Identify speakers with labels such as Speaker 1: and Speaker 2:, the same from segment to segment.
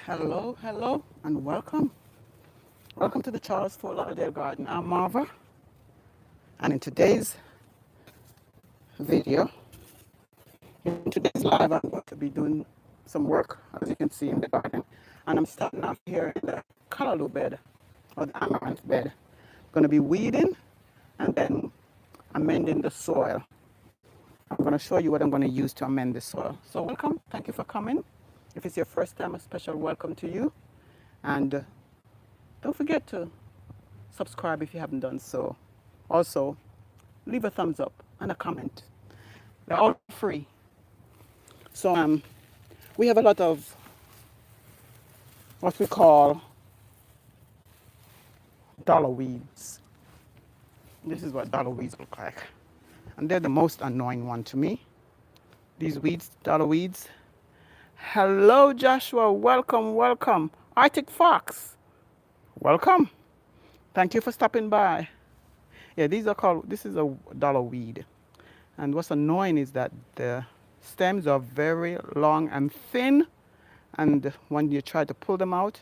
Speaker 1: Hello, hello, and welcome. Welcome to the Charles Fort Lauderdale Garden. I'm Marva, and in today's video, in today's live, I'm going to be doing some work, as you can see in the garden. And I'm starting off here in the callaloo bed, or the amaranth bed. Going to be weeding, and then amending the soil. I'm going to show you what I'm going to use to amend the soil. So welcome, thank you for coming. If it's your first time, a special welcome to you. And don't forget to subscribe if you haven't done so. Also, leave a thumbs up and a comment. They're all free. So we have a lot of what we call dollar weeds. This is what dollar weeds look like. And they're the most annoying one to me. These weeds, dollar weeds. Hello, Joshua. Welcome, welcome. Arctic Fox. Welcome. Thank you for stopping by. Yeah, this is a dollar weed. And what's annoying is that the stems are very long and thin. And when you try to pull them out,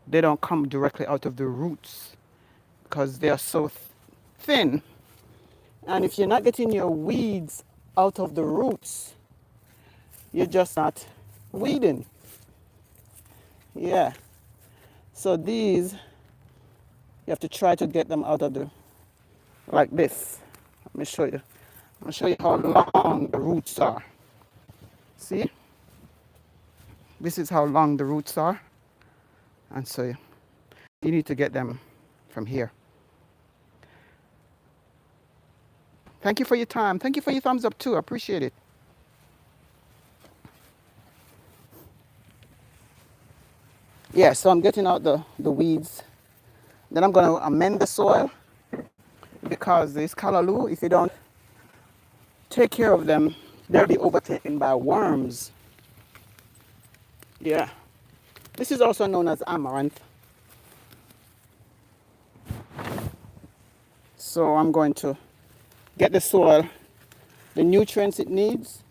Speaker 1: they don't come directly out of the roots because they are so thin. And if you're not getting your weeds out of the roots, you're just not weeding. Yeah. So these, you have to try to get them out of the, like this. Let me show you. I'll show you how long the roots are. See? This is how long the roots are. And so you need to get them from here. Thank you for your time. Thank you for your thumbs up too. I appreciate it. Yeah, so I'm getting out the weeds. Then I'm going to amend the soil because this callaloo, if you don't take care of them, they'll be overtaken by worms. Yeah. This is also known as amaranth. So I'm going to get the soil the nutrients it needs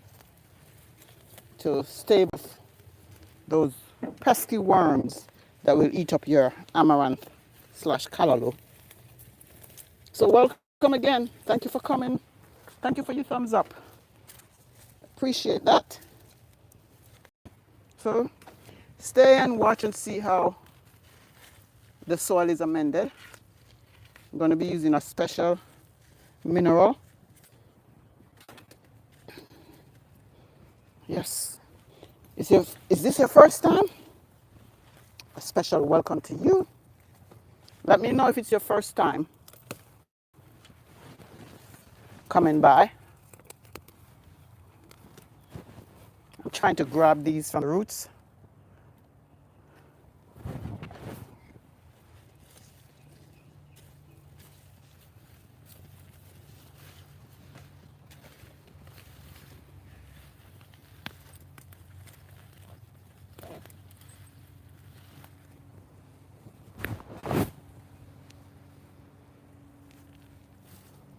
Speaker 1: to stave off those pesky worms that will eat up your amaranth / callaloo. So welcome again. Thank you for coming. Thank you for your thumbs up. Appreciate that. So stay and watch and see how the soil is amended. I'm going to be using a special mineral. Yes. Is this your first time? A special welcome to you. Let me know if it's your first time coming by. I'm trying to grab these from the roots.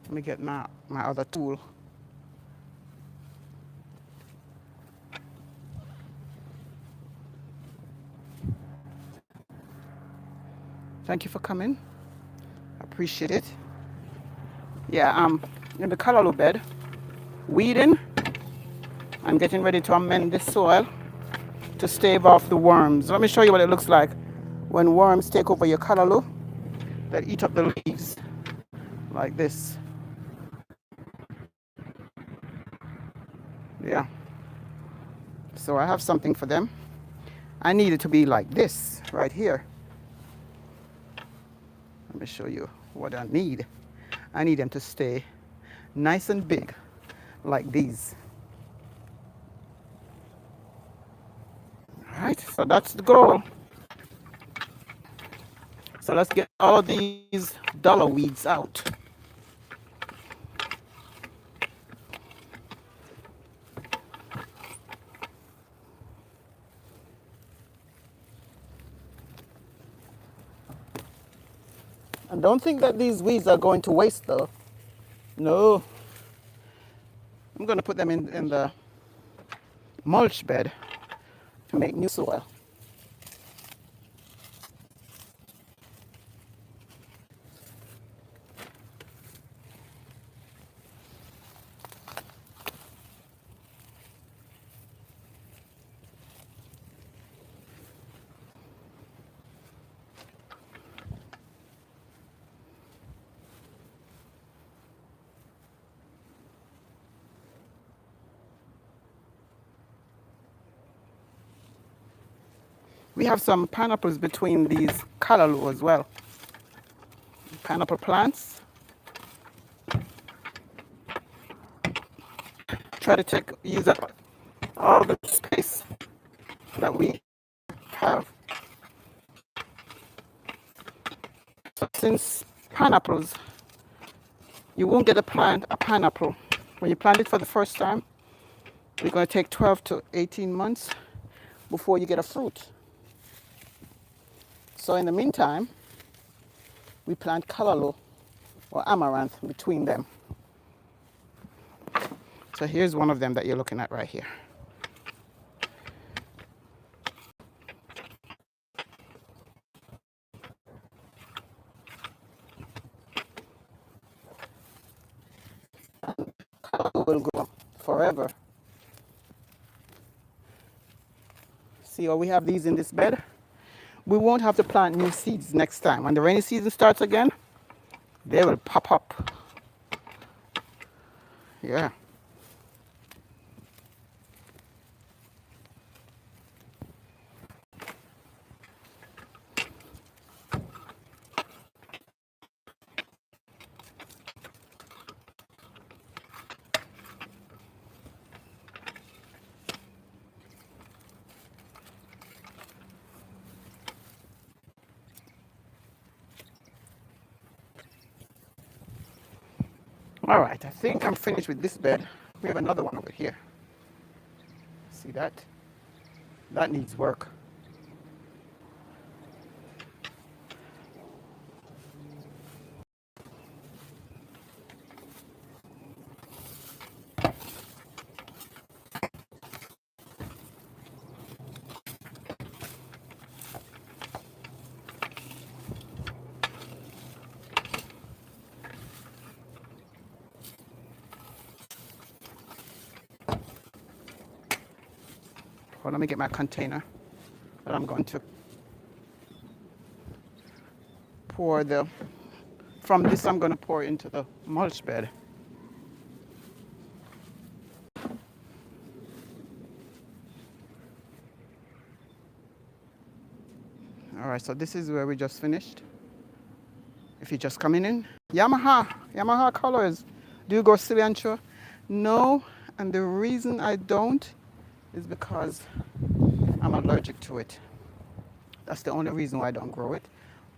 Speaker 1: Let me get my other tool. Thank you for coming. I appreciate it. Yeah, I'm in the callaloo bed, weeding. I'm getting ready to amend the soil to stave off the worms. Let me show you what it looks like when worms take over your callaloo. They eat up the leaves like this. Yeah. So I have something for them. I need it to be like this right here. Let me show you what I need. I need them to stay nice and big like these. All right, so that's the goal. So let's get all of these dollar weeds out. And don't think that these weeds are going to waste though. No. I'm going to put them in the mulch bed to make new soil. We have some pineapples between these callaloo as well. Pineapple plants. Try to use up all the space that we have. So since pineapples, you won't get a pineapple. When you plant it for the first time, it's going to take 12 to 18 months before you get a fruit. So in the meantime, we plant callaloo or amaranth between them. So here's one of them that you're looking at right here. Callaloo will grow forever. See how we have these in this bed? We won't have to plant new seeds next time. When the rainy season starts again, they will pop up. Yeah. All right, I think I'm finished with this bed. We have another one over here. See that? That needs work. Well, let me get my container that I'm going to pour from this I'm going to pour into the mulch bed. All right, so this is where we just finished. If you're just coming in, Yamaha colors. Do you go cilantro? No, and the reason I don't is because I'm allergic to it. That's the only reason why I don't grow it.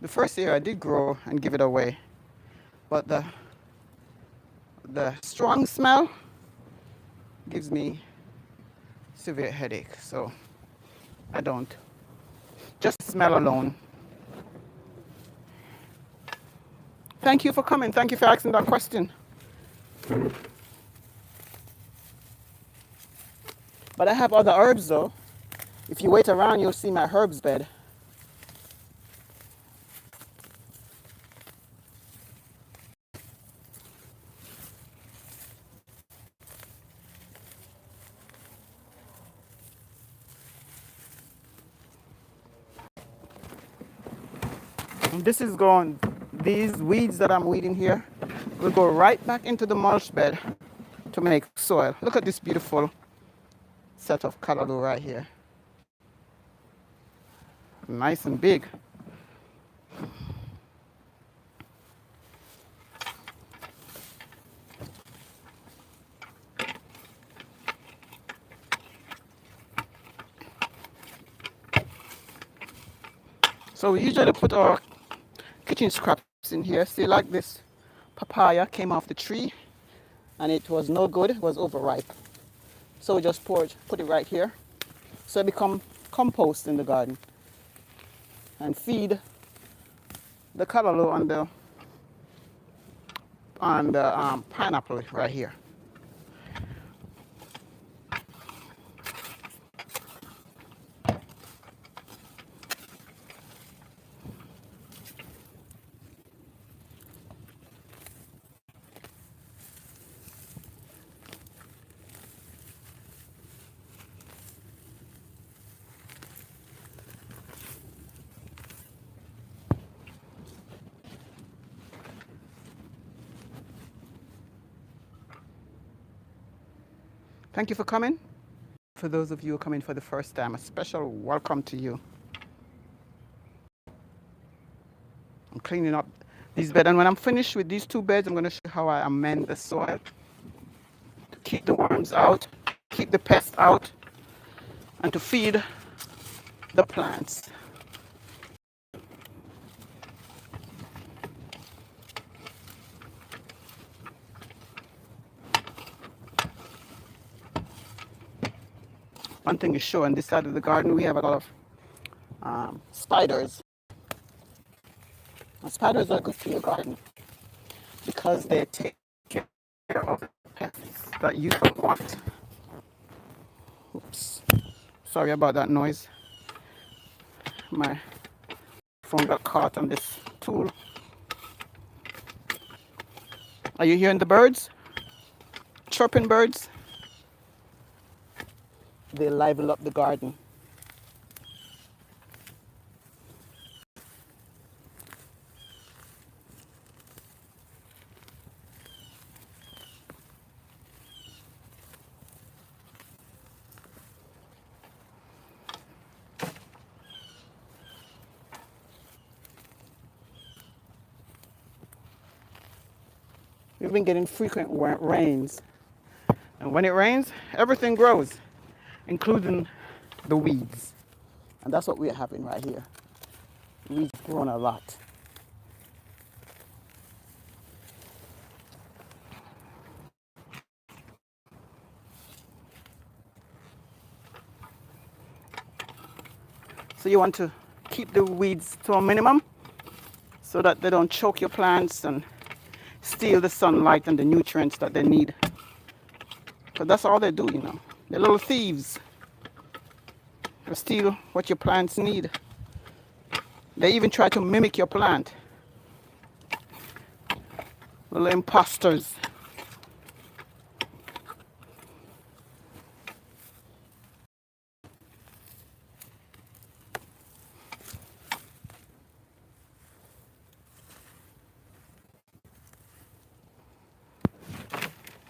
Speaker 1: The first year I did grow and give it away, but the strong smell gives me severe headache, so I don't. Just smell alone. Thank you for coming. Thank you for asking that question. But I have other herbs though. If you wait around, you'll see my herbs bed. And this is going, these weeds that I'm weeding here will go right back into the mulch bed to make soil. Look at this beautiful set of callaloo right here. Nice and big. So we usually put our kitchen scraps in here. See, like this papaya came off the tree and it was no good, it was overripe. So we just put it right here. So it become compost in the garden and feed the callaloo on the pineapple right here. Thank you for coming. For those of you who are coming for the first time, a special welcome to you. I'm cleaning up these beds. And when I'm finished with these two beds, I'm going to show you how I amend the soil to keep the worms out, keep the pests out, and to feed the plants. One thing is sure, on this side of the garden, we have a lot of spiders. And spiders are good for your garden because they take care of the pests that you don't want. Oops. Sorry about that noise. My phone got caught on this tool. Are you hearing the birds? Chirping birds? They liven up the garden. We've been getting frequent rains. And when it rains, everything grows, including the weeds. And that's what we're having right here. Weeds grown a lot. So you want to keep the weeds to a minimum so that they don't choke your plants and steal the sunlight and the nutrients that they need. Because that's all they do, you know. They're little thieves. They steal what your plants need. They even try to mimic your plant. Little imposters.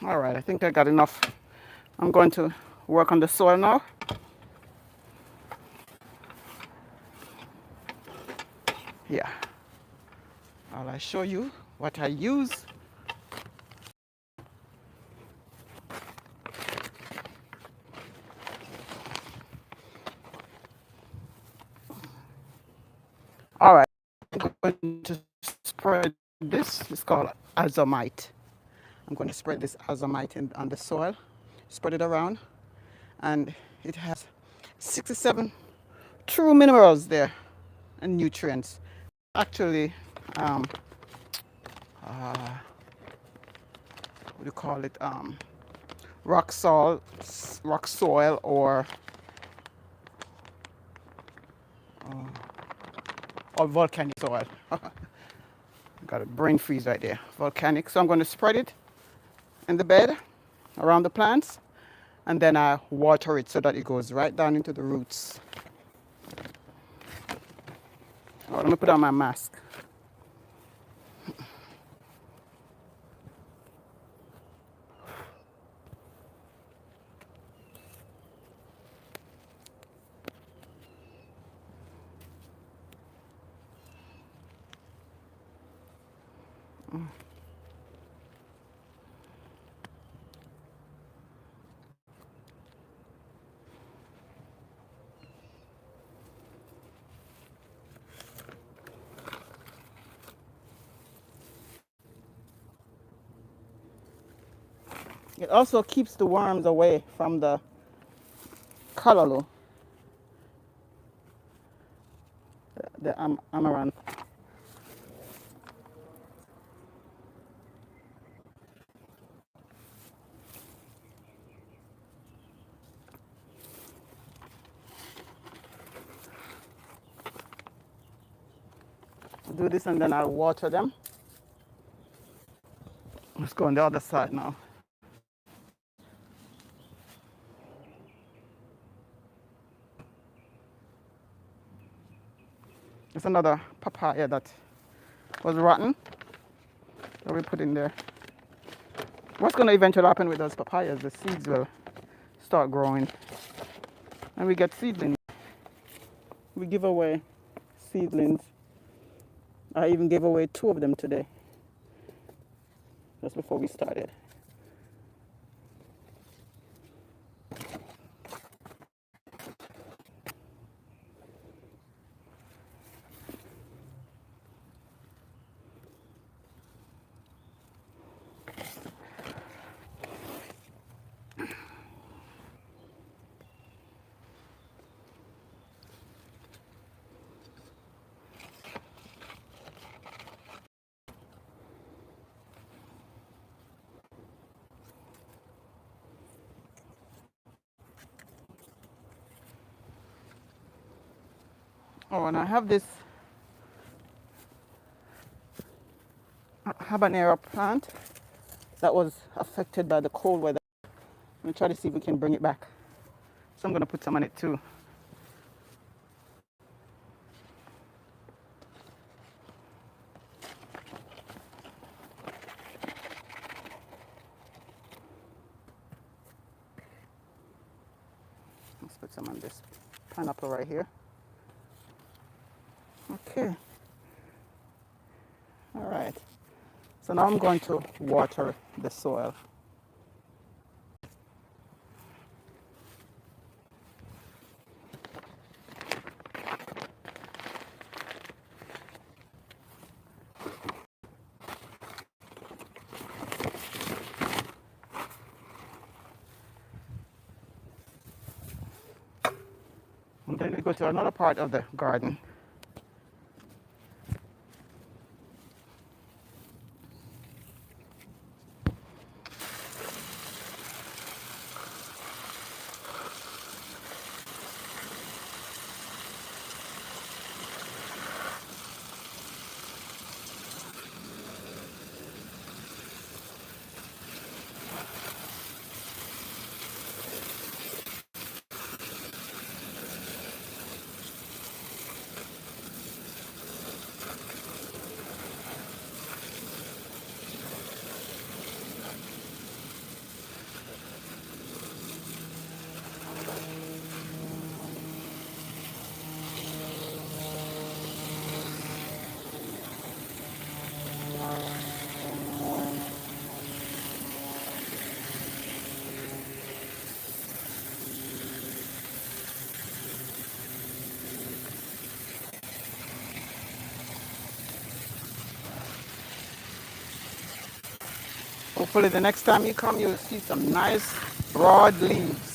Speaker 1: All right, I think I got enough. I'm going to work on the soil now. Yeah. I'll show you what I use. All right, I'm going to spread this. It's called azomite. I'm going to spread this azomite on the soil, spread it around, and it has 67 true minerals there and nutrients. Actually, what do you call it? Rock soil, or volcanic soil. Got a brain freeze right there. Volcanic. So I'm going to spread it in the bed around the plants, and then I water it so that it goes right down into the roots. Oh, let me put on my mask. It also keeps the worms away from the callaloo, the amaranth. Do this and then I'll water them. Let's go on the other side now. There's another papaya that was rotten that we put in there. What's going to eventually happen with those papayas? The seeds will start growing and we get seedlings. We give away seedlings I even gave away 2 of them today, just before we started. Oh, and I have this habanero plant that was affected by the cold weather. I'm gonna try to see if we can bring it back. So I'm gonna put some on it too. Let's put some on this pineapple right here. Okay. All right. So now I'm going to water the soil. And then we go to another part of the garden. Hopefully the next time you come, you'll see some nice broad leaves.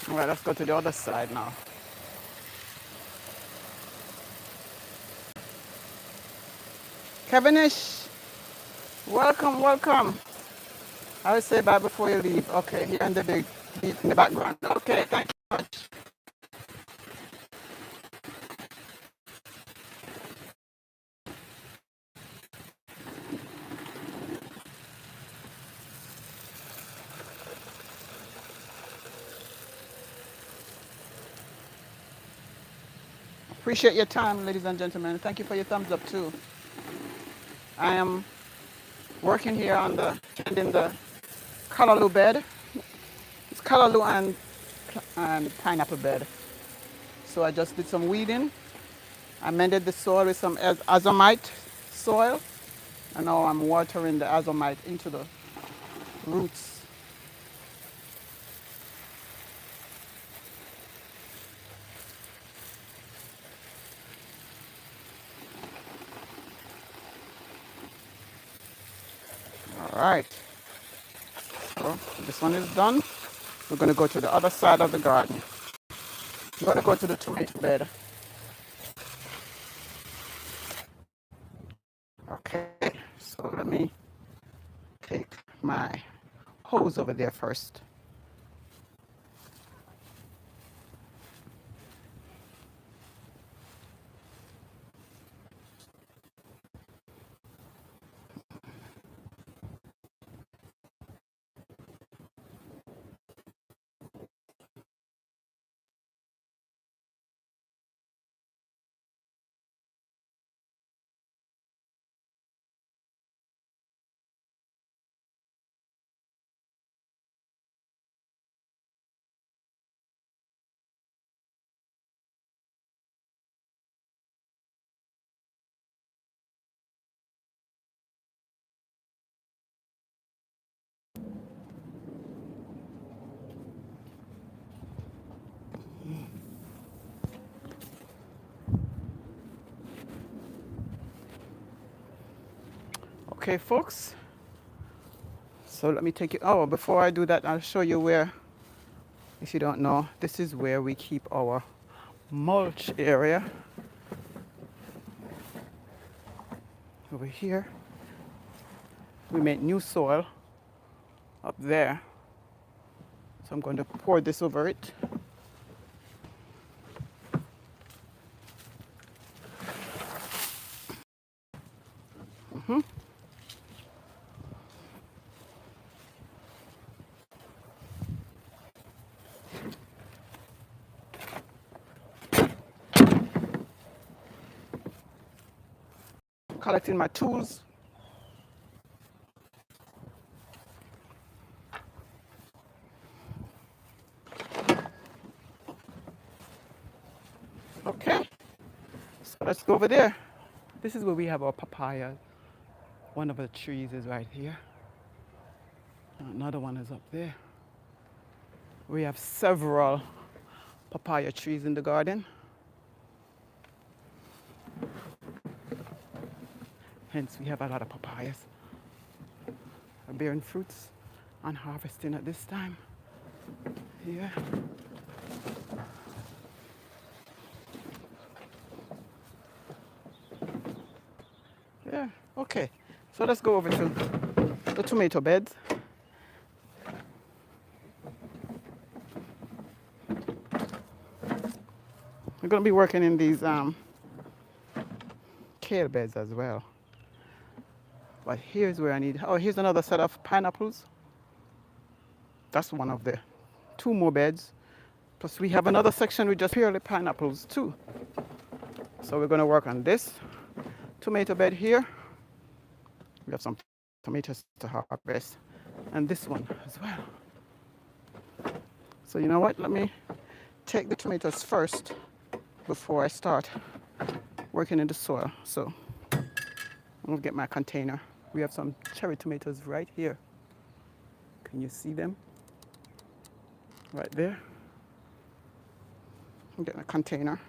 Speaker 1: All right, let's go to the other side now. Kevinish, welcome, welcome. I will say bye before you leave. Okay, here in the big beat in the background. Okay, thank you much. Appreciate your time, ladies and gentlemen. Thank you for your thumbs up too. I am working here on tending the callaloo bed. It's callaloo and pineapple bed. So I just did some weeding. I mended the soil with some azomite soil. And now I'm watering the azomite into the roots. All right. So this one is done. We're going to go to the other side of the garden. We're going to go to the tomato bed. Okay. So let me take my hose over there first. Okay, folks. So let me take it. Oh, before I do that, I'll show you where, if you don't know, this is where we keep our mulch area. Over here. We make new soil up there. So I'm going to pour this over it. Collecting my tools. Okay, so let's go over there. This is where we have our papaya. One of the trees is right here. Another one is up there. We have several papaya trees in the garden. Hence, we have a lot of papayas bearing fruits and harvesting at this time. Yeah. Yeah, okay. So let's go over to the tomato beds. We're going to be working in these kale beds as well. But here's where I need, oh, here's another set of pineapples. That's one of the two more beds. Plus we have another section with just purely pineapples too. So we're going to work on this tomato bed here. We have some tomatoes to harvest. And this one as well. So you know what? Let me take the tomatoes first before I start working in the soil. So I'm going to get my container. We have some cherry tomatoes right here. Can you see them? Right there. I'm getting a container.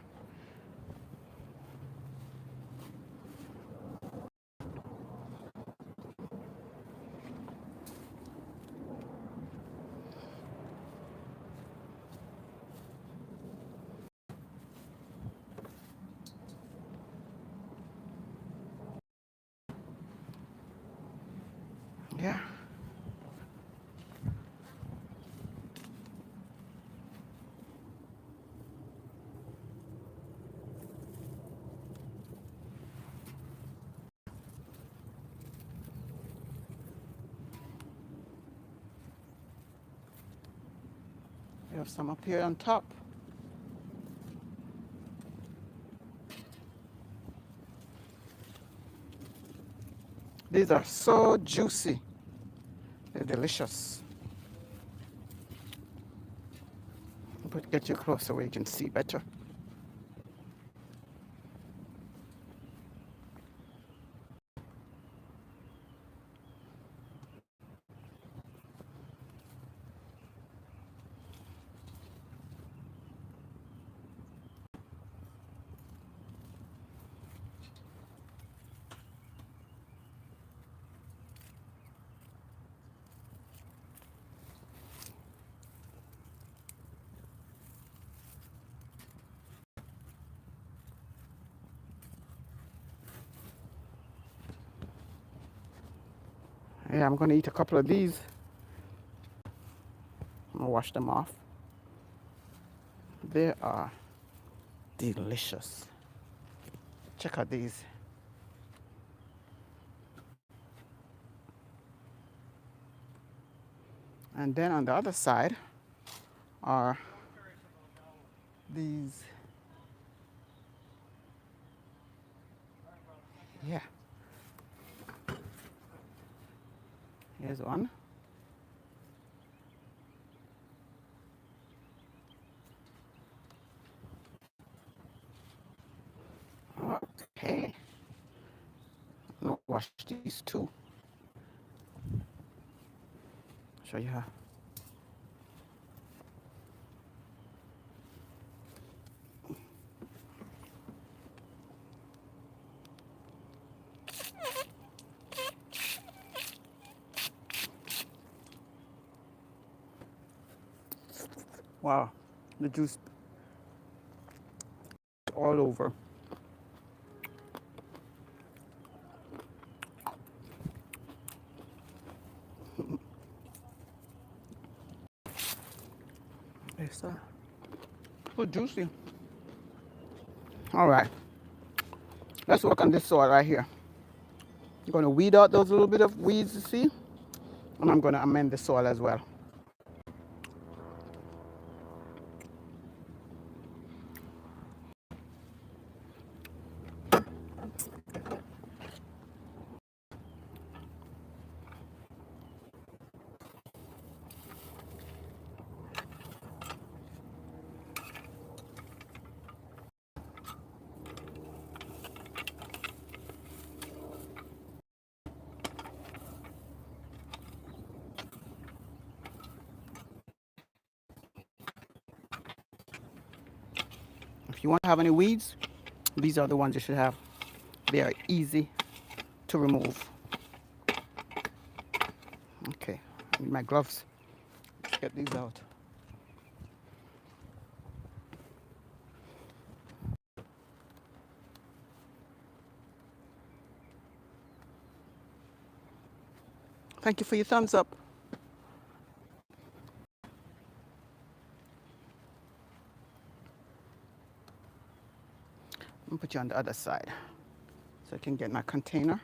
Speaker 1: Yeah. We have some up here on top. These are so juicy. They're delicious. But get you closer where you can see better. Yeah, I'm going to eat a couple of these. I'm going to wash them off. They are delicious. Check out these. And then on the other side are these. Yeah. Here's one. Okay. I'm going to wash these too. Show you how. Wow. The juice all over. It's so juicy. All right. Let's work on this soil right here. I'm going to weed out those little bit of weeds you see. And I'm going to amend the soil as well. If you want to have any weeds, these are the ones you should have. They are easy to remove. Okay, I need my gloves. Let's get these out. Thank you for your thumbs up. I'm gonna put you on the other side so I can get my container.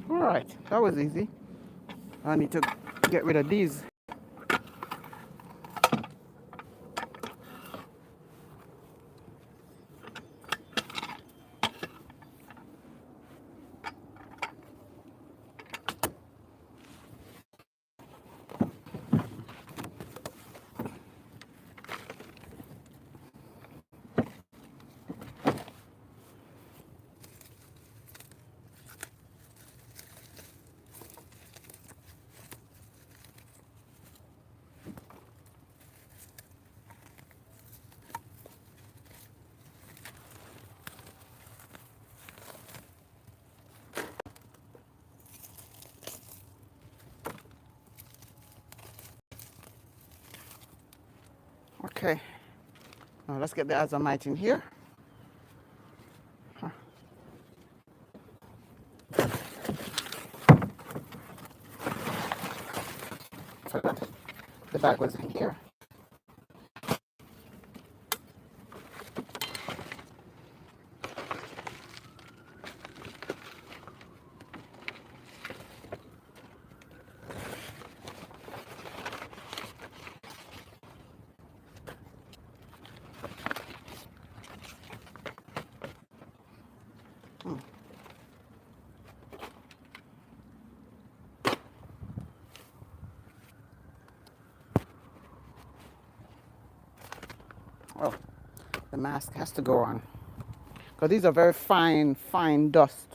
Speaker 1: All right, that was easy. I need to get rid of these. Okay, now let's get the azomite in here. Forgot the bag was in here. Oh, the mask has to go on because these are very fine, fine dust.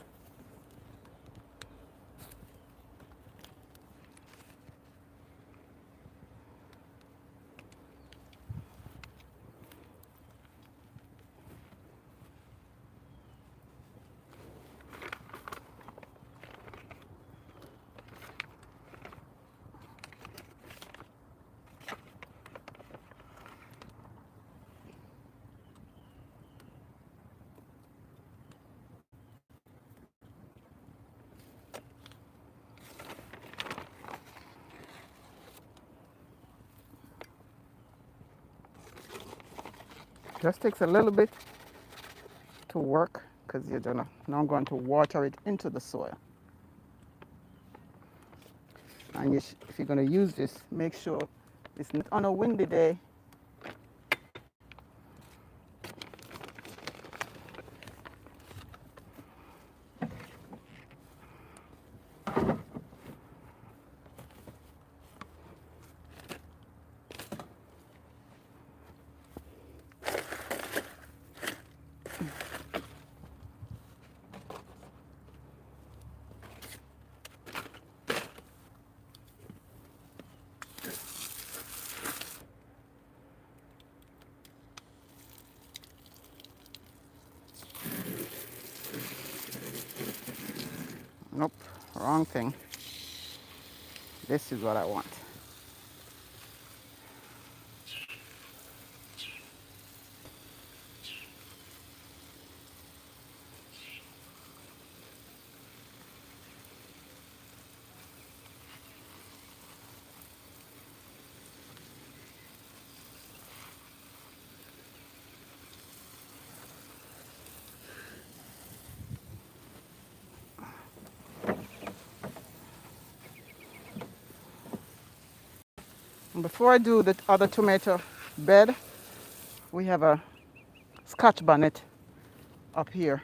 Speaker 1: Just takes a little bit to work because you're gonna now I'm going to water it into the soil. And if you're gonna use this, make sure it's not on a windy day. Nope, wrong thing. This is what I want. And before I do the other tomato bed, we have a Scotch bonnet up here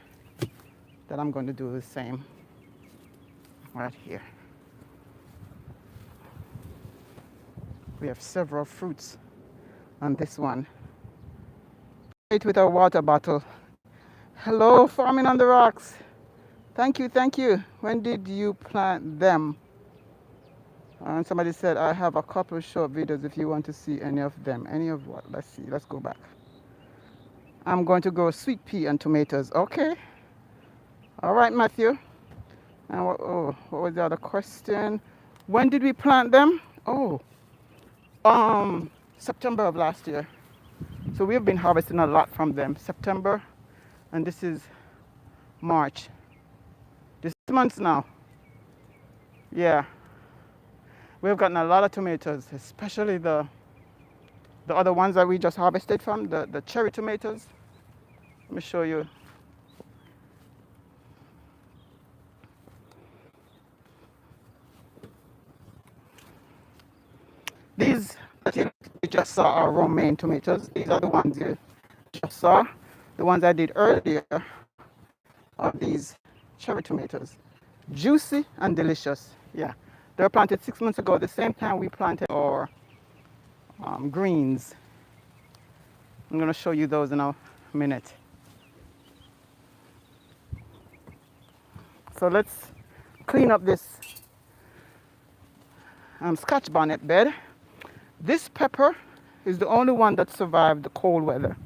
Speaker 1: that I'm going to do the same right here. We have several fruits on this one. It with a water bottle. Hello, Farming on the Rocks. Thank you, thank you. When did you plant them? And somebody said, I have a couple of short videos if you want to see any of them. Any of what? Let's see. Let's go back. I'm going to grow sweet pea and tomatoes. Okay. All right, Matthew. And what was the other question? When did we plant them? Oh, September of last year. So we've been harvesting a lot from them. September, and this is March. This month now. Yeah. We've gotten a lot of tomatoes, especially the other ones that we just harvested from, the cherry tomatoes. Let me show you. These that you just saw are romaine tomatoes. These are the ones you just saw. The ones I did earlier are these cherry tomatoes. Juicy and delicious. Yeah. They were planted 6 months ago, the same time we planted our greens. I'm going to show you those in a minute. So let's clean up this Scotch bonnet bed. This pepper is the only one that survived the cold weather.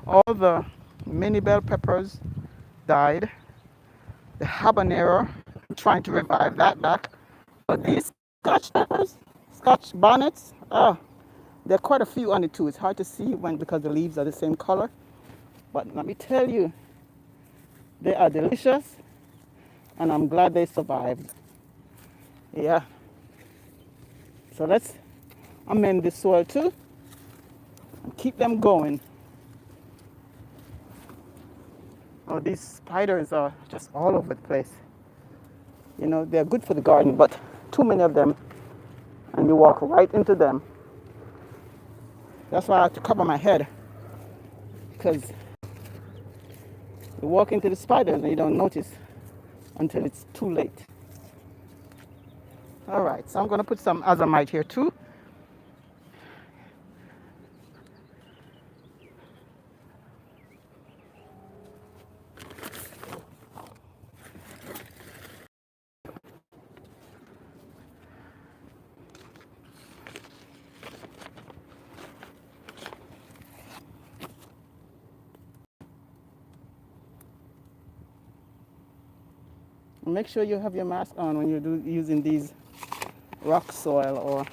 Speaker 1: All the mini bell peppers died. The habanero, I'm trying to revive that back. But these Scotch peppers, Scotch bonnets, There are quite a few on it too. It's hard to see when because the leaves are the same color. But let me tell you, they are delicious, and I'm glad they survived. Yeah. So let's amend the soil too and keep them going. Oh, these spiders are just all over the place. You know, they're good for the garden, but too many of them, and you walk right into them. That's why I have to cover my head, because you walk into the spiders and you don't notice until it's too late. All right, so I'm going to put some azomite here too. Make sure you have your mask on when you're using these rock soil or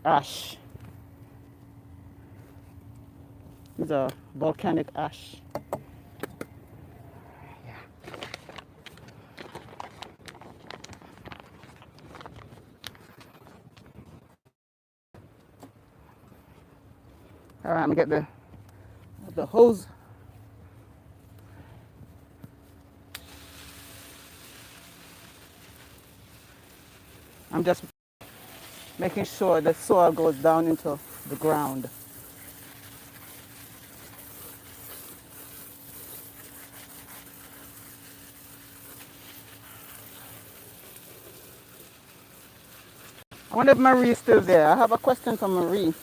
Speaker 1: ash. These are volcanic ash. All right, I'm gonna get the hose. I'm just making sure the soil goes down into the ground. I wonder if Marie is still there. I have a question for Marie.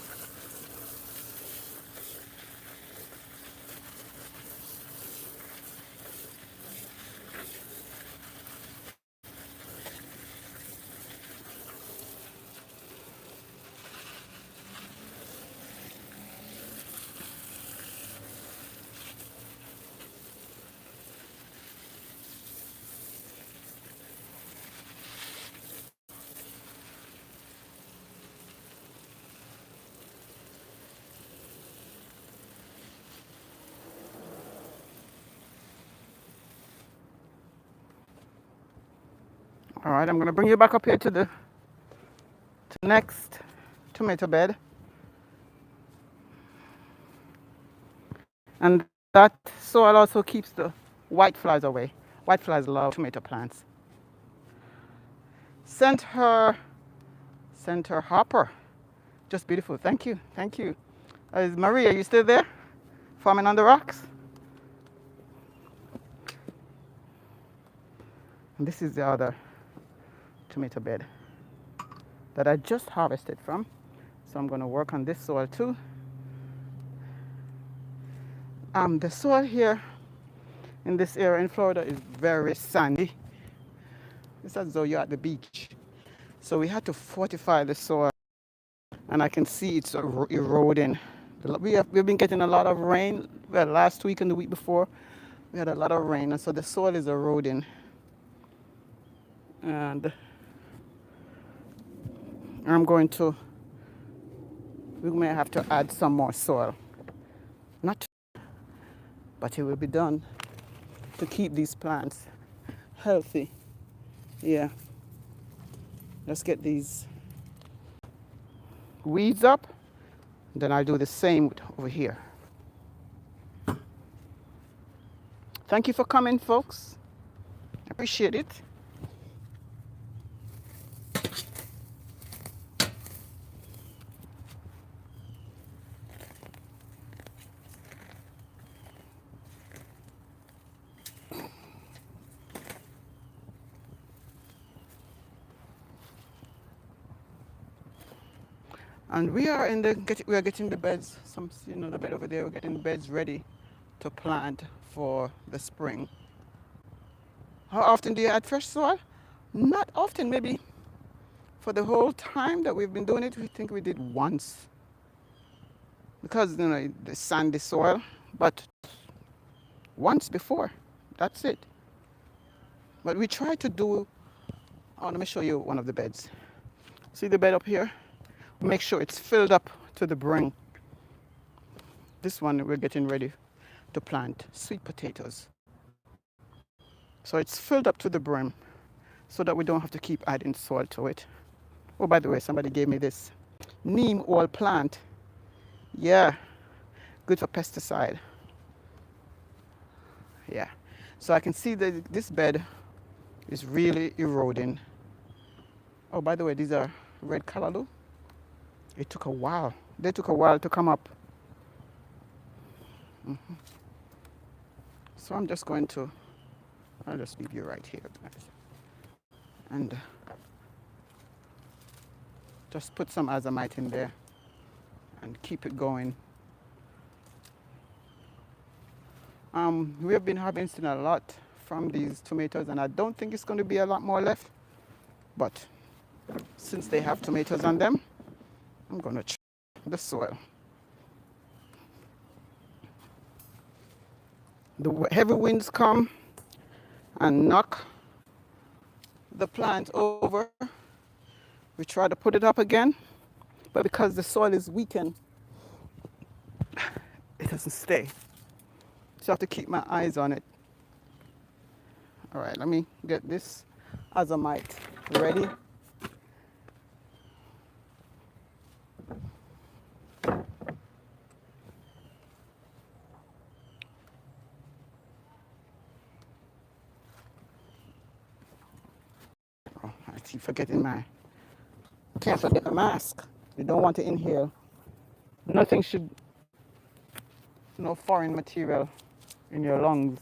Speaker 1: All right, I'm going to bring you back up here to the next tomato bed. And that soil also keeps the white flies away. White flies love tomato plants. Center hopper. Just beautiful. Thank you. Thank you. Is Maria, are you still there? Farming on the rocks? And this is the other tomato bed that I just harvested from. So I'm going to work on this soil too. The soil here in this area in Florida is very sandy. It's as though you're at the beach. So we had to fortify the soil, and I can see it's eroding. We've been getting a lot of rain. Well, last week and the week before, we had a lot of rain, and so the soil is eroding. And we may have to add some more soil. Not, but it will be done to keep these plants healthy. Yeah. Let's get these weeds up. Then I'll do the same over here. Thank you for coming, folks. I appreciate it. And we are getting the beds. The bed over there. We're getting the beds ready to plant for the spring. How often do you add fresh soil? Not often, maybe. For the whole time that we've been doing it, we think we did once. Because the sandy soil, but once before. That's it. But we try to do. Oh, let me show you one of the beds. See the bed up here? Make sure it's filled up to the brim. This one we're getting ready to plant sweet potatoes. So it's filled up to the brim so that we don't have to keep adding soil to it. Oh, by the way, somebody gave me this neem oil plant. Yeah, good for pesticide. Yeah, so I can see that this bed is really eroding. Oh, by the way, these are red callaloo. It took a while. They took a while to come up. So I'm just going to, I'll just leave you right here, guys. And just put some azomite in there and keep it going. We have been harvesting a lot from these tomatoes, and I don't think it's going to be a lot more left. But since they have tomatoes on them, I'm going to check the soil. The heavy winds come and knock the plant over. We try to put it up again, but because the soil is weakened, it doesn't stay. So I have to keep my eyes on it. All right, let me get this azomite ready. Oh, I keep forgetting can't forget the mask. You don't want to inhale. Nothing should, no foreign material in your lungs.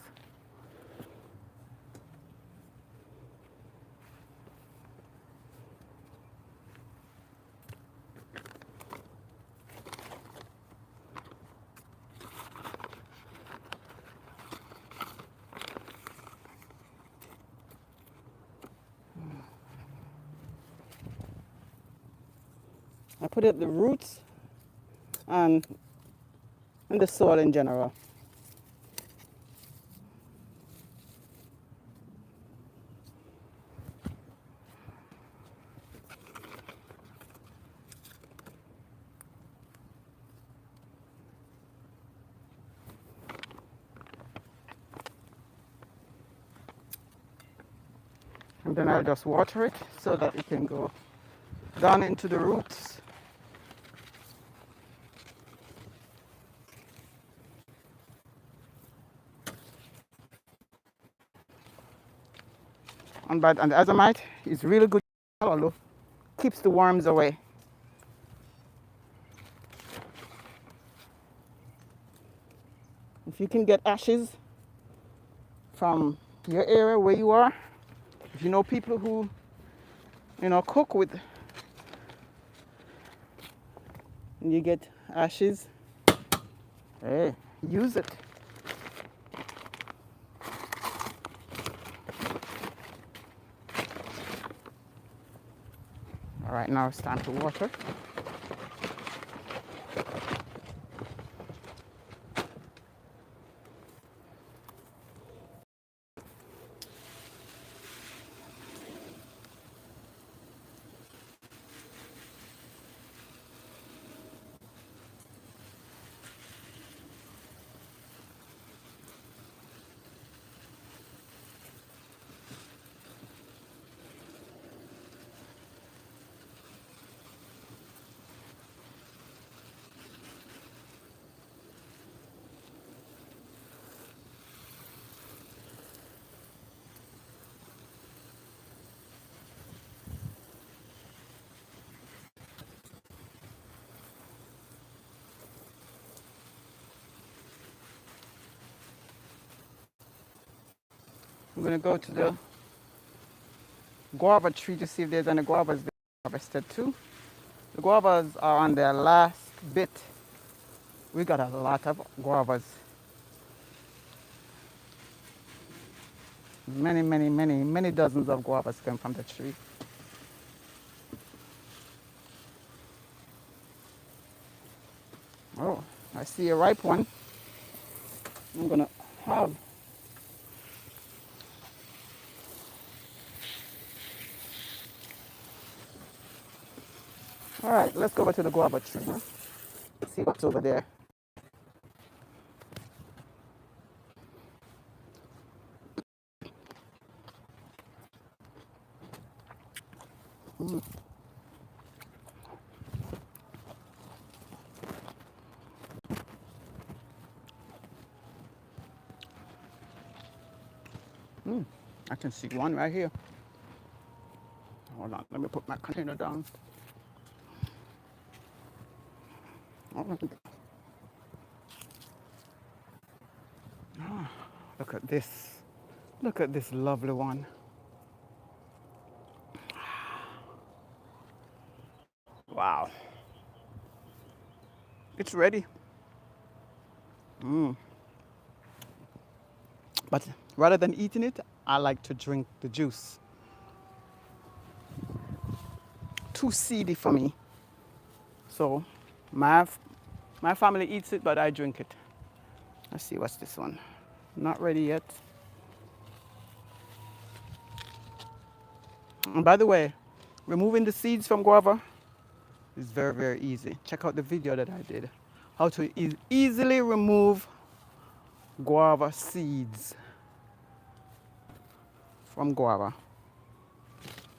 Speaker 1: I put it at the roots and in the soil in general. And then I'll just water it so that it can go down into the roots. And the azomite is really good. Keeps the worms away. If you can get ashes from your area where you are, if you know people who, cook with, and you get ashes, hey, use it. All right, now it's time to water. I'm gonna go to the guava tree to see if there's any guavas there harvested too. The guavas are on their last bit. We got a lot of guavas. Many dozens of guavas came from the tree. Oh, I see a ripe one. I'm gonna have All right, let's go over to the guava tree. Huh? See what's over there. I can see one right here. Hold on, let me put my container down. Look at this. Look at this lovely one. Wow. It's ready. But rather than eating it, I like to drink the juice. Too seedy for me. So my family eats it, but I drink it. Let's see, what's this one? Not ready yet. And by the way, removing the seeds from guava is very, very easy. Check out the video that I did. How to easily remove guava seeds from guava.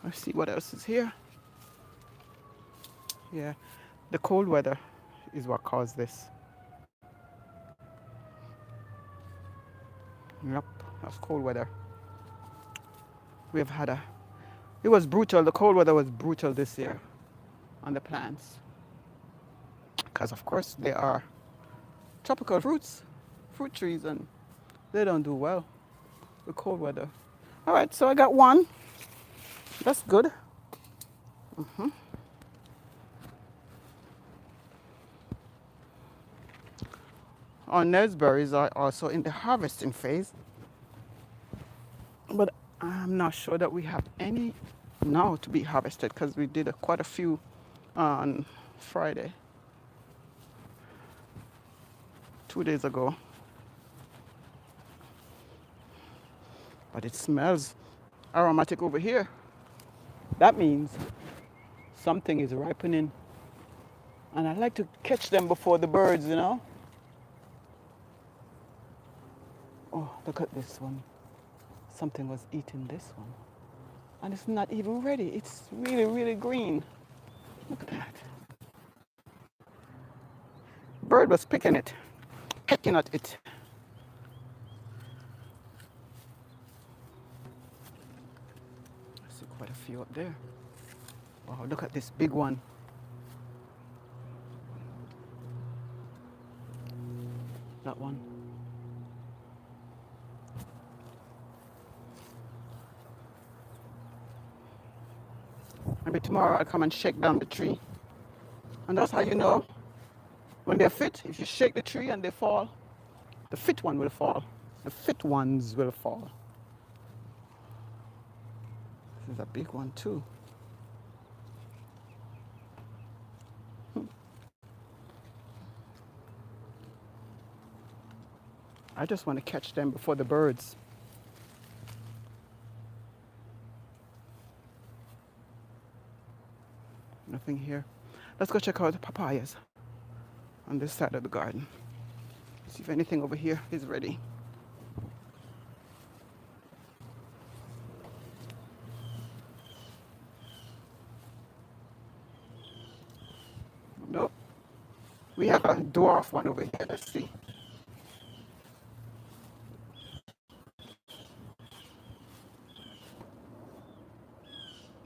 Speaker 1: Let's see what else is here. Yeah, the cold weather is what caused this. Yep, that's cold weather. We've had it was brutal. The cold weather was brutal this year on the plants. Because of course they are tropical fruit trees, and they don't do well with cold weather. All right, so I got one. That's good. Our nurseberries are also in the harvesting phase, but I'm not sure that we have any now to be harvested because we did quite a few on Friday, 2 days ago. But it smells aromatic over here. That means something is ripening. And I like to catch them before the birds, you know. Oh, look at this one. Something was eating this one. And it's not even ready. It's really, really green. Look at that. Bird was picking at it. I see quite a few up there. Wow, look at this big one. That one. Maybe tomorrow I'll come and shake down the tree. And that's how you know when they're fit. If you shake the tree and they fall, the fit one will fall. The fit ones will fall. This is a big one too. I just want to catch them before the birds. Nothing here. Let's go check out the papayas on this side of the garden. See if anything over here is ready. Nope. We have a dwarf one over here. Let's see.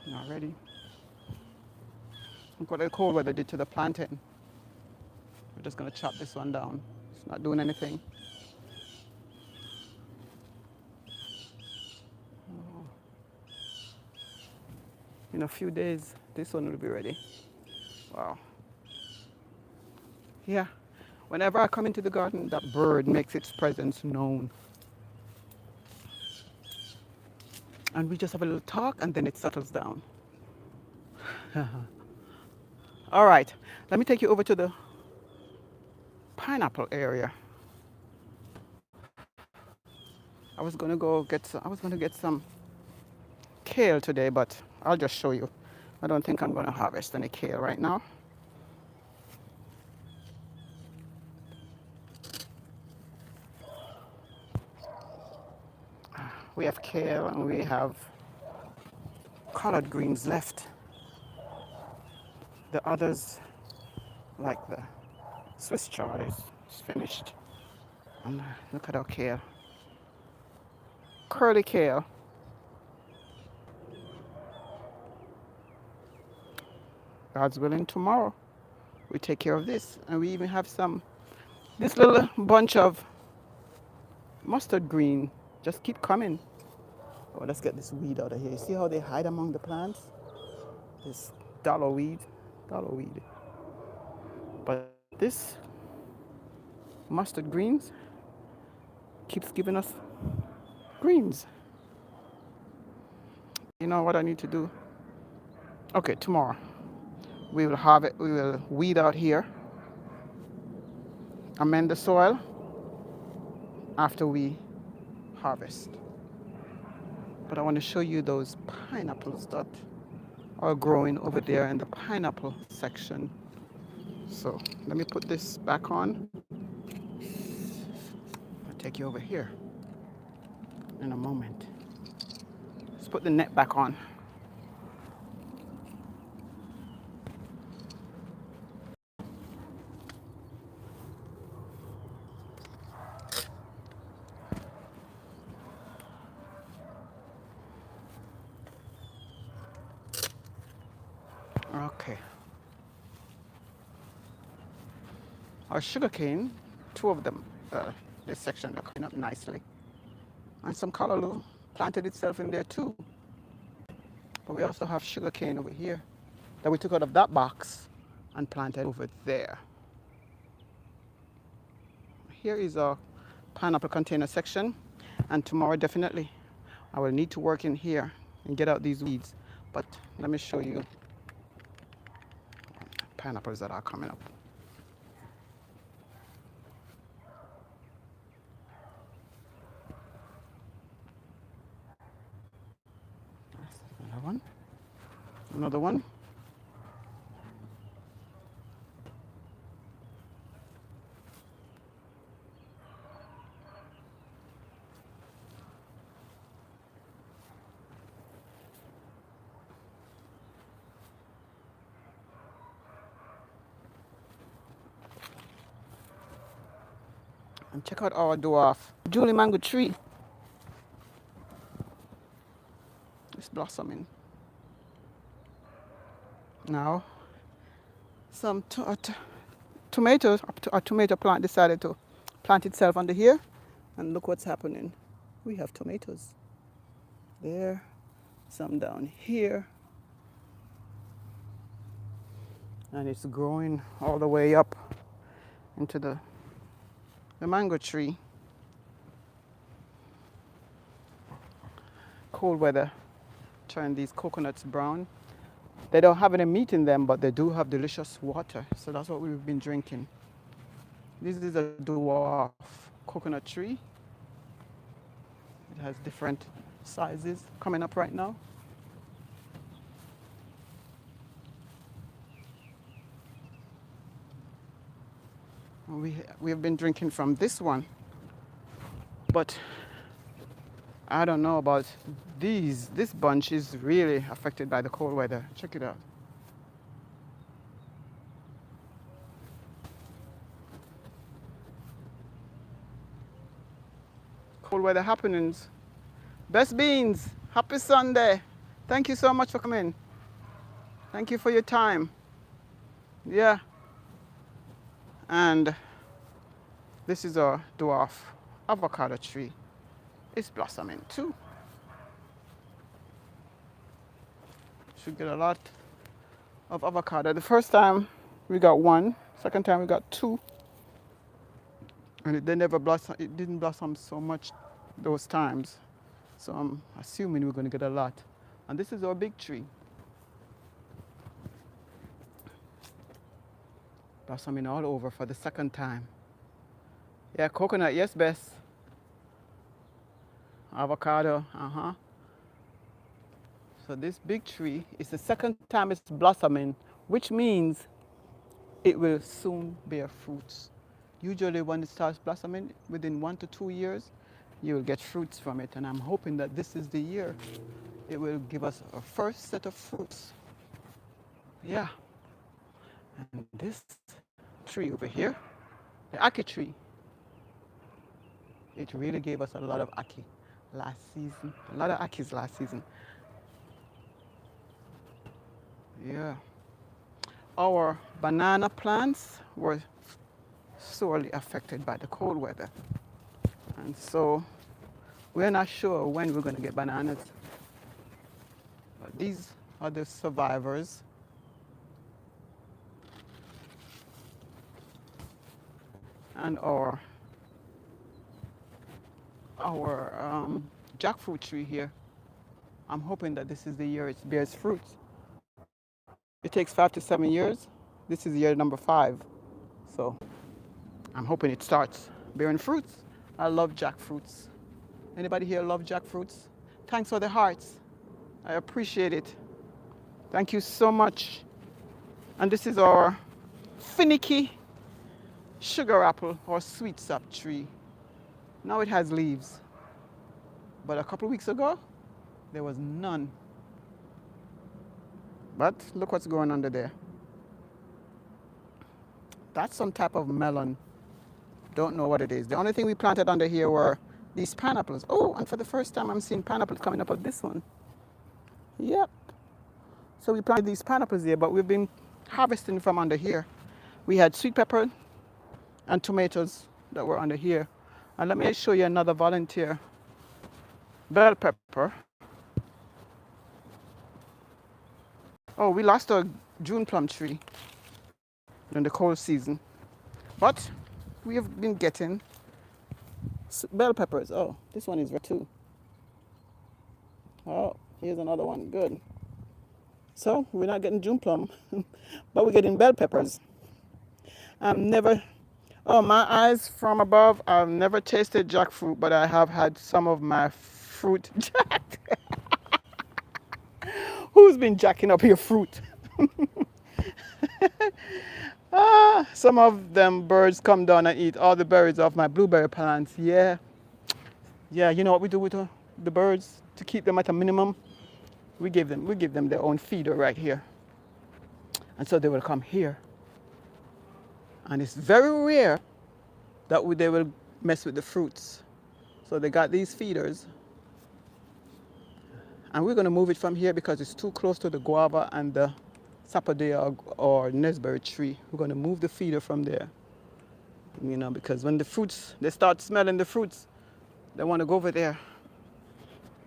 Speaker 1: Not ready. Look what the cold weather did to the plantain. We're just gonna chop this one down. It's not doing anything. Oh. In a few days, this one will be ready. Wow. Yeah. Whenever I come into the garden, that bird makes its presence known. And we just have a little talk and then it settles down. All right, let me take you over to the pineapple area. I was gonna get some kale today, but I'll just show you. I don't think I'm going to harvest any kale right now. We have kale and we have collard greens left. The others, like the Swiss chard, is finished. And look at our kale. Curly kale. God's willing, tomorrow we take care of this. And we even have this little bunch of mustard green. Just keep coming. Oh, let's get this weed out of here. You see how they hide among the plants? This dollar weed. But this mustard greens keeps giving us greens. You know what I need to do? Okay, tomorrow we will we will weed out here, amend the soil after we harvest. But I want to show you those pineapples that are growing over there in the pineapple section. So let me put this back on. I'll take you over here in a moment. Let's put the net back on. Okay. Our sugarcane, two of them, this section are coming up nicely. And some callaloo planted itself in there too. But we also have sugarcane over here that we took out of that box and planted over there. Here is our pineapple container section. And tomorrow definitely I will need to work in here and get out these weeds. But let me show you pineapples that are coming up. Another one. And check out our dwarf Julie mango tree. It's blossoming. Now, some tomatoes, a tomato plant decided to plant itself under here. And look what's happening. We have tomatoes. There, some down here. And it's growing all the way up into the mango tree. Cold weather turn these coconuts brown. They don't have any meat in them, but they do have delicious water. So that's what we've been drinking. This is a dwarf coconut tree. It has different sizes coming up right now. We have been drinking from this one, but I don't know about these. This bunch is really affected by the cold weather. Check it out. Cold weather happenings. Best Beans, happy Sunday. Thank you so much for coming. Thank you for your time. Yeah. And this is a dwarf avocado tree. It's blossoming too. Should get a lot of avocado. The first time we got one, second time we got two. And they never blossom, it didn't blossom so much those times. So I'm assuming we're going to get a lot. And this is our big tree. Blossoming all over for the second time. Yeah, coconut, yes, Bess. Avocado, So this big tree is the second time it's blossoming, which means it will soon bear fruits. Usually when it starts blossoming, within 1 to 2 years, you will get fruits from it. And I'm hoping that this is the year it will give us a first set of fruits. Yeah. And this tree over here, the ackee tree, it really gave us a lot of ackee last season. A lot of ackees last season. Yeah. Our banana plants were sorely affected by the cold weather. And so we're not sure when we're going to get bananas. But these are the survivors. And our jackfruit tree here. I'm hoping that this is the year it bears fruits. It takes 5 to 7 years. This is year number 5. So I'm hoping it starts bearing fruits. I love jackfruits. Anybody here love jackfruits? Thanks for the hearts. I appreciate it. Thank you so much. And this is our finicky sugar apple or sweet sap tree. Now it has leaves. But a couple of weeks ago, there was none. But look what's going under there. That's some type of melon. Don't know what it is. The only thing we planted under here were these pineapples. Oh, and for the first time I'm seeing pineapples coming up of this one. Yep. So we planted these pineapples here, but we've been harvesting from under here. We had sweet pepper and tomatoes that were under here. And let me show you another volunteer. Bell pepper. Oh, we lost our June plum tree in the cold season. But we have been getting bell peppers. Oh, this one is red too. Oh, here's another one. Good. So we're not getting June plum, but we're getting bell peppers. My eyes from above, I've never tasted jackfruit, but I have had some of my fruit jacked. Who's been jacking up your fruit? Some of them birds come down and eat all the berries off my blueberry plants. Yeah. Yeah, you know what we do with the birds to keep them at a minimum? We give them their own feeder right here. And so they will come here. And it's very rare that they will mess with the fruits. So they got these feeders. And we're going to move it from here because it's too close to the guava and the sapodea or nesberry tree. We're going to move the feeder from there. You know, because when the fruits, they start smelling the fruits, they want to go over there.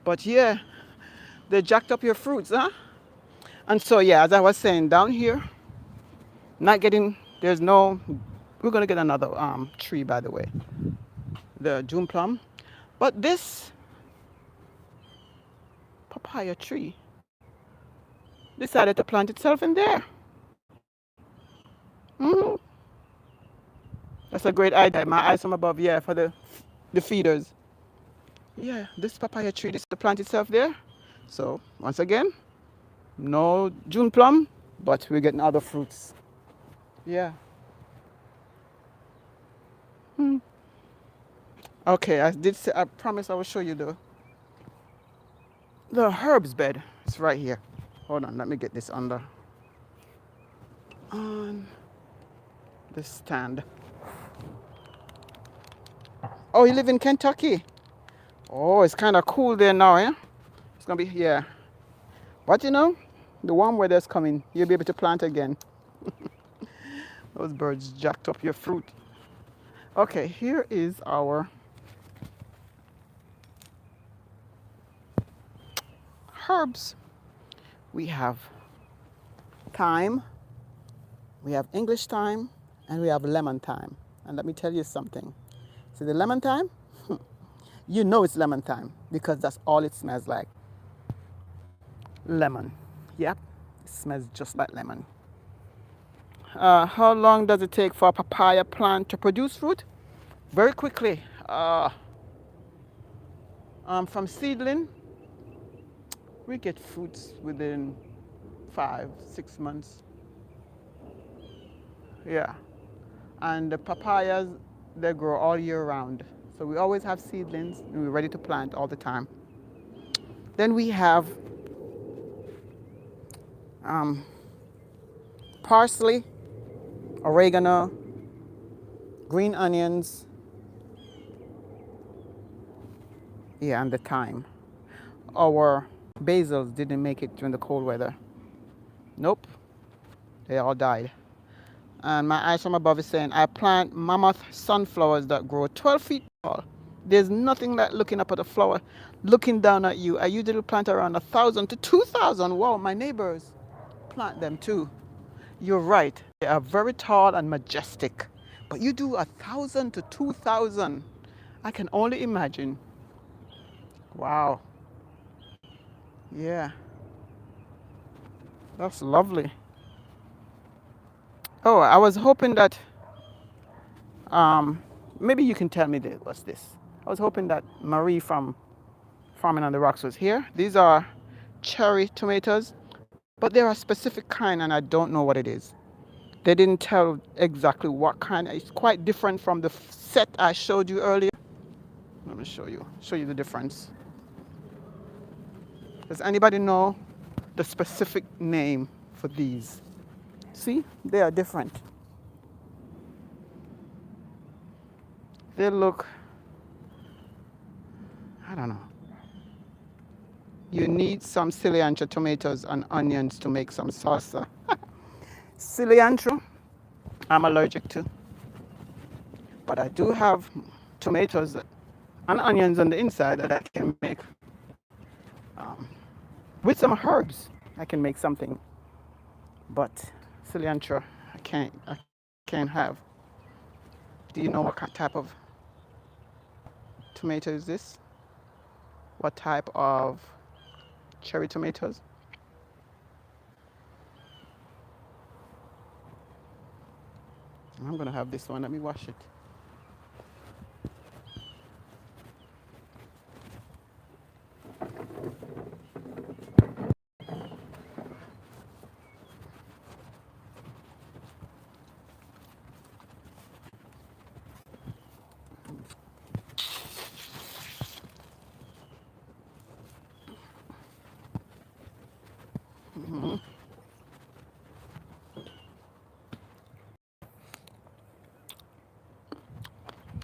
Speaker 1: But yeah, they jacked up your fruits, huh? And so yeah, as I was saying, down here, we're going to get another tree, by the way, the June plum. But this papaya tree decided to plant itself in there. That's a great idea. My eyes from above, yeah, for the feeders. Yeah, this papaya tree decided to plant itself there. So once again, no June plum, but we're getting other fruits. Yeah. Okay, I promise I will show you the herbs bed. It's right here. Hold on, let me get this on the stand. Oh, you live in Kentucky? Oh, it's kind of cool there now, eh? It's gonna be, yeah. But you know, the warm weather's coming. You'll be able to plant again. Those birds jacked up your fruit. Okay, here is our herbs. We have thyme, we have English thyme, and we have lemon thyme. And let me tell you something. See the lemon thyme? You know it's lemon thyme because that's all it smells like. Lemon. Yep, it smells just like lemon. How long does it take for a papaya plant to produce fruit? Very quickly. From seedling, We get fruits within 5, 6 months. Yeah. And the papayas, they grow all year round. So we always have seedlings and we're ready to plant all the time. Then we have um, parsley, oregano, green onions, yeah, and the thyme. Our basils didn't make it during the cold weather. Nope, they all died. And my eyes from above is saying, I plant mammoth sunflowers that grow 12 feet tall. There's nothing like looking up at a flower, looking down at you. I usually plant around 1,000 to 2,000. Wow, my neighbors plant them too. You're right. They are very tall and majestic. But you do 1,000 to 2,000. I can only imagine. Wow. Yeah, that's lovely. Oh, I was hoping that um, maybe you can tell me this. What's this? I was hoping that Marie from Farming on the Rocks was here. These are cherry tomatoes, but they're a specific kind and I don't know what it is. They didn't tell exactly what kind. It's quite different from the set I showed you earlier. Let me show you the difference. Does anybody know the specific name for these? See, they are different. They look, I don't know. You need some cilantro tomatoes and onions to make some salsa. Cilantro, I'm allergic to, but I do have tomatoes and onions on the inside that I can make um, with some herbs. I can make something, but cilantro I can't have. Do you know what type of tomato is this? What type of cherry tomatoes? I'm gonna have this one. Let me wash it.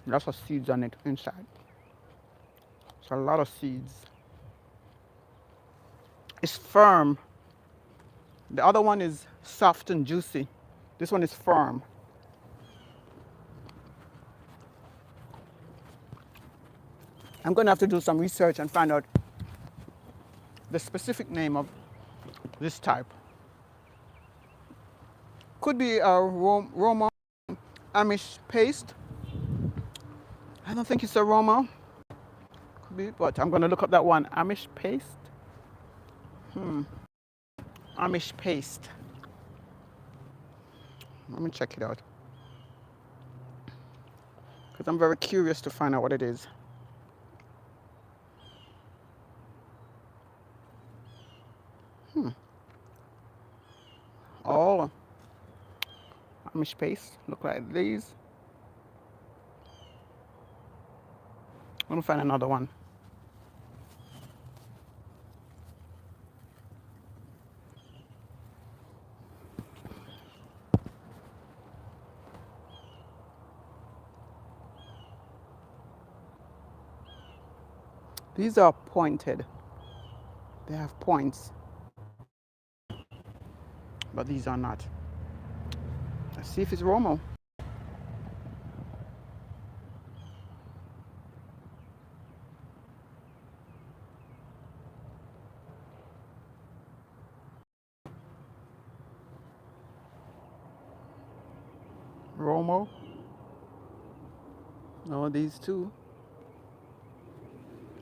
Speaker 1: Lots of seeds on it inside. It's a lot of seeds. It's firm. The other one is soft and juicy. This one is firm. I'm going to have to do some research and find out the specific name of this type. Could be a Roma Amish paste. I don't think it's a Roma. Could be, but I'm going to look up that one. Amish paste. Amish paste. Let me check it out. Because I'm very curious to find out what it is. Oh, Amish paste. Look like these. I'm going to find another one. These are pointed. They have points. But these are not. Let's see if it's Romo. Romo. No, these two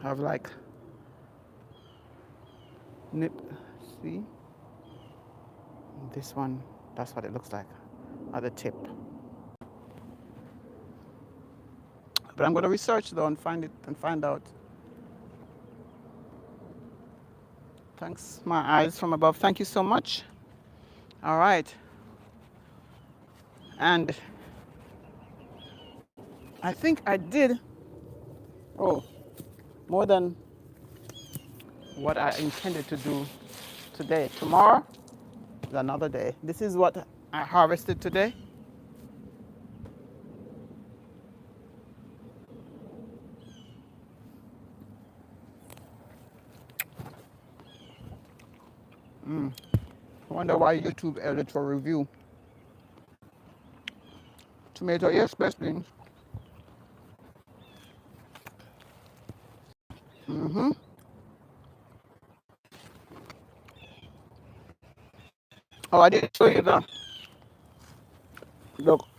Speaker 1: have like nip. See? This one, that's what it looks like at the tip. But I'm going to research though and find it and find out Thanks, my eyes from above. Thank you so much. All right. And I think I did, oh, more than what I intended to do today. Tomorrow is another day. This is what I harvested today. I wonder why YouTube editor review. Tomato, yes, best beans. Oh, I didn't show you the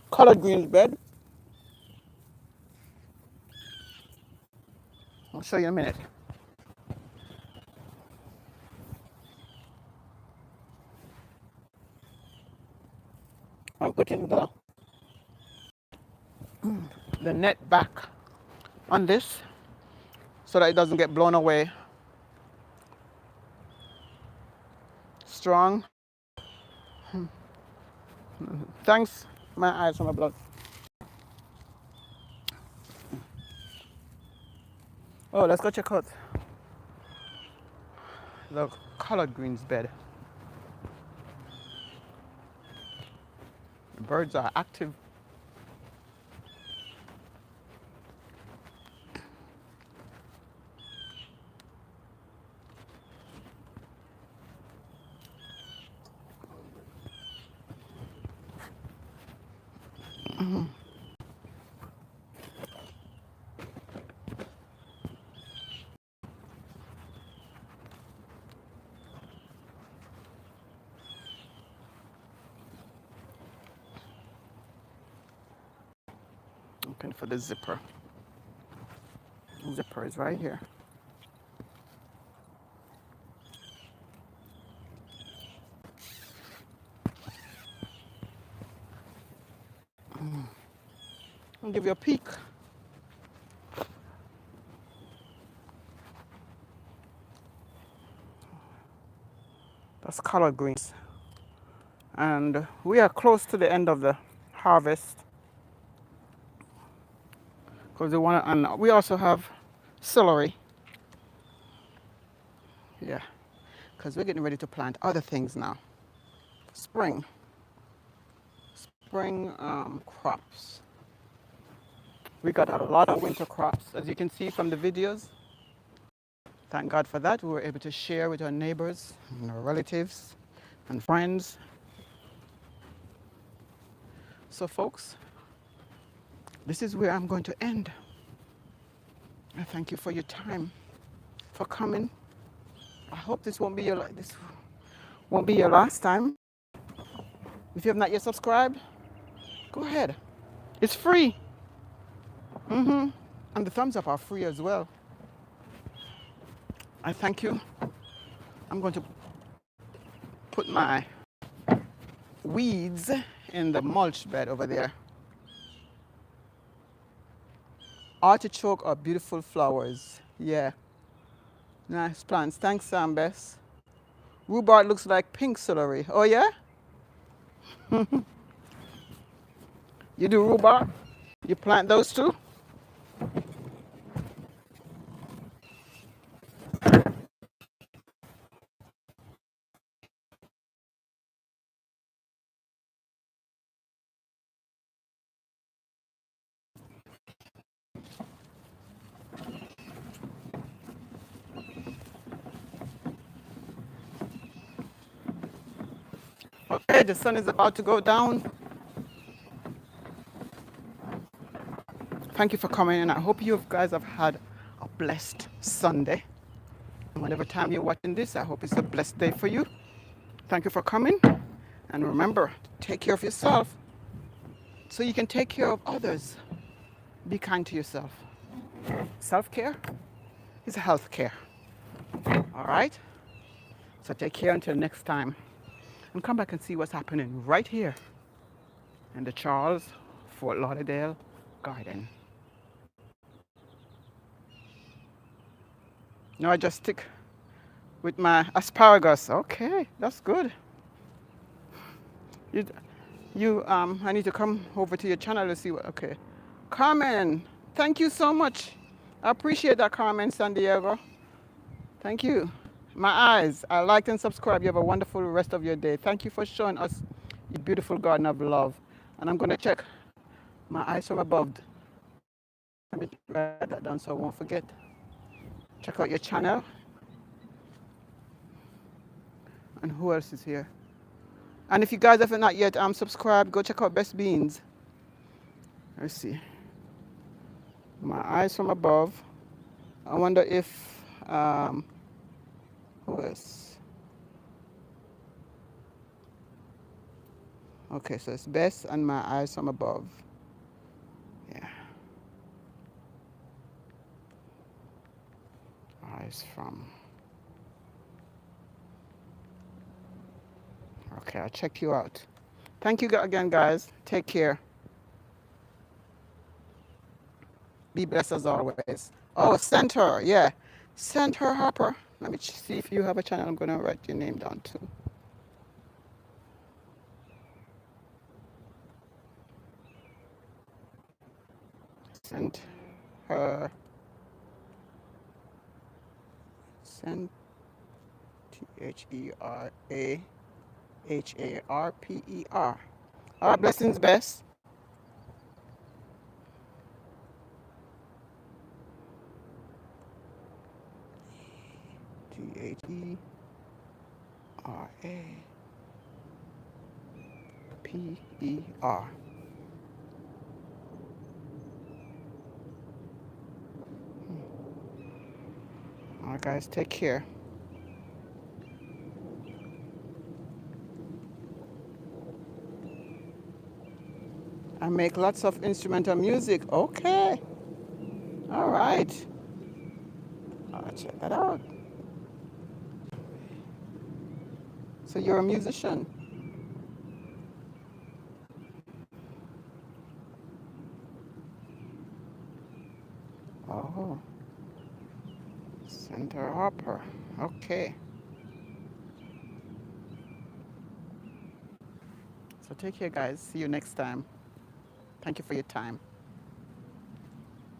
Speaker 1: collard greens bed. I'll show you in a minute. I'm putting the net back on this so that it doesn't get blown away. Strong. Thanks, my eyes from the blood. Oh, let's go check out the collard greens bed. The birds are active. Looking for the zipper. The zipper is right here. I'll give you a peek. That's collard greens. And we are close to the end of the harvest. Because and we also have celery. Yeah. Because we're getting ready to plant other things now. Spring crops. We got a lot of winter crops, as you can see from the videos. Thank God for that. We were able to share with our neighbors and our relatives and friends. So folks, this is where I'm going to end. I thank you for your time, for coming. I hope this won't be your last time. If you have not yet subscribed, go ahead. It's free. And the thumbs up are free as well. I thank you. I'm going to put my weeds in the mulch bed over there. Artichoke are beautiful flowers. Yeah. Nice plants. Thanks, Sam Bess. Rhubarb looks like pink celery. Oh, yeah? You do rhubarb? You plant those too? Okay, the sun is about to go down. Thank you for coming, and I hope you guys have had a blessed Sunday. And whatever time you're watching this, I hope it's a blessed day for you. Thank you for coming, and remember, take care of yourself so you can take care of others. Be kind to yourself. Self-care is health care. All right? So take care until next time. And come back and see what's happening right here in the Charles Fort Lauderdale garden. Now I just stick with my asparagus. Okay, that's good. You, I need to come over to your channel to see what. Okay, Carmen, thank you so much. I appreciate that, Carmen San Diego. Thank you. My eyes, I liked and subscribe. You have a wonderful rest of your day. Thank you for showing us your beautiful garden of love. And I'm going to check my eyes from above. Let me write that down so I won't forget. Check out your channel. And who else is here? And if you guys have not yet subscribed, go check out Best Beans. Let's see. My eyes from above. I wonder if who else? Okay, so it's Best and my eyes from above. Yeah. Eyes from. Okay, I'll check you out. Thank you again, guys. Take care. Be blessed as always. Oh, Center, yeah. Center Harper. Let me see if you have a channel. I'm going to write your name down too. Center. Center. Therahperper. All right, blessings, Bess. Therahper. All right, guys, take care. I make lots of instrumental music. Okay. All right. I'll check that out. So you're a musician. Oh, Center Harper. Okay. So take care, guys. See you next time. Thank you for your time.